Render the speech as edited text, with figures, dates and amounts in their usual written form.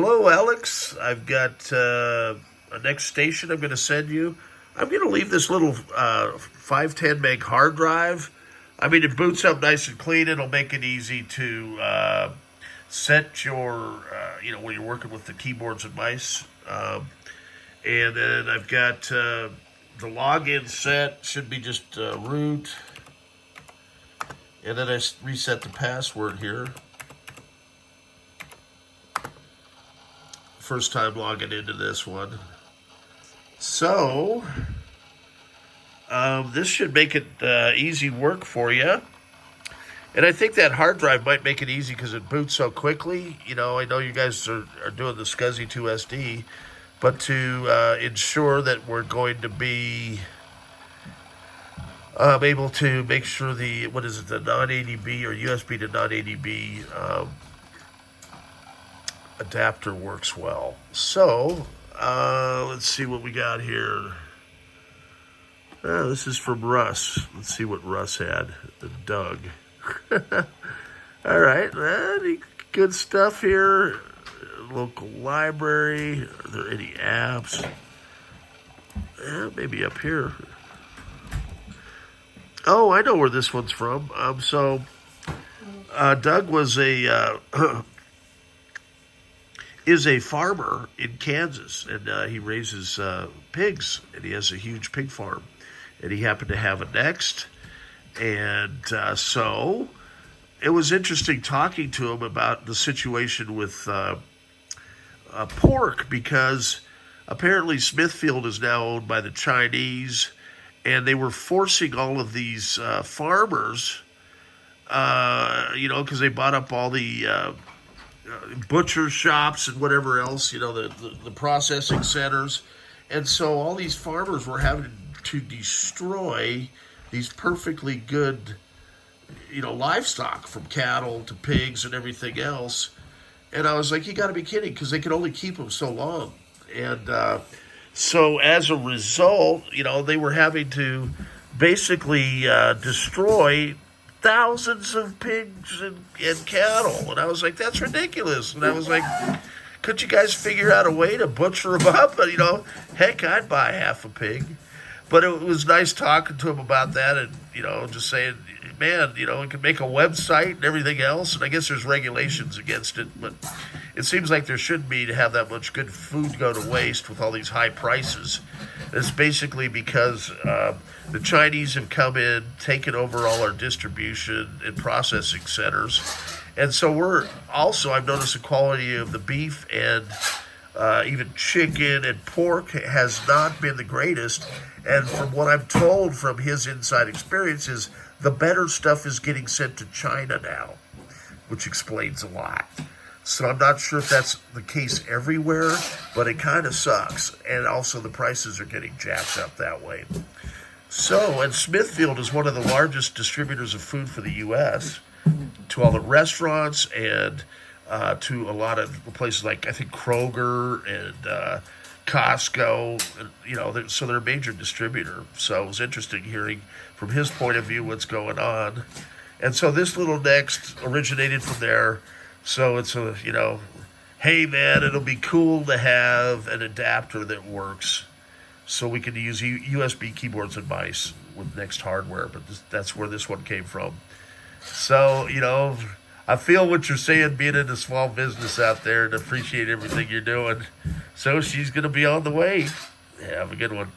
Hello, Alex. I've got a NeXTstation I'm going to send you. I'm going to leave this little 510 meg hard drive. I mean, it boots up nice and clean. It'll make it easy to set your, when you're working with the keyboards and mice. And then I've got the login set. Should be just root. And then I reset the password here. First time logging into this one. So, this should make it easy work for you. And I think that hard drive might make it easy because it boots so quickly. I know you guys are doing the SCSI 2SD, but to ensure that we're going to be able to make sure the non-ADB or USB to non-ADB adapter works well. So, let's see what we got here. This is from Russ. Let's see what Russ had. Doug. All right. Any good stuff here? Local library. Are there any apps? Maybe up here. Oh, I know where this one's from. Doug was is a farmer in Kansas, and he raises pigs, and he has a huge pig farm, and he happened to have a NeXT, and so it was interesting talking to him about the situation with pork, because apparently Smithfield is now owned by the Chinese, and they were forcing all of these farmers, because they bought up all the butcher shops and whatever else, the processing centers. And so all these farmers were having to destroy these perfectly good, livestock, from cattle to pigs and everything else. And I was like, you got to be kidding, because they could only keep them so long. And so as a result, they were having to basically destroy thousands of pigs and cattle. And I was like, that's ridiculous. And I was like, could you guys figure out a way to butcher them up? But, heck, I'd buy half a pig. But it was nice talking to him about that, and, just saying, man, we can make a website and everything else. And I guess there's regulations against it, but it seems like there shouldn't be, to have that much good food go to waste with all these high prices. It's basically because the Chinese have come in, taken over all our distribution and processing centers. And so I've noticed the quality of the beef and even chicken and pork has not been the greatest. And from what I'm told from his inside experiences, the better stuff is getting sent to China now, which explains a lot. So I'm not sure if that's the case everywhere, but it kind of sucks. And also the prices are getting jacked up that way. So, and Smithfield is one of the largest distributors of food for the U.S. to all the restaurants and to a lot of places like, I think, Kroger and Costco. And, so they're a major distributor. So it was interesting hearing from his point of view what's going on. And so this little NeXT originated from there. So it's hey man, it'll be cool to have an adapter that works, so we can use USB keyboards and mice with NeXT hardware. But that's where this one came from. So I feel what you're saying, being in a small business out there, and appreciate everything you're doing. So she's gonna be on the way. Have a good one.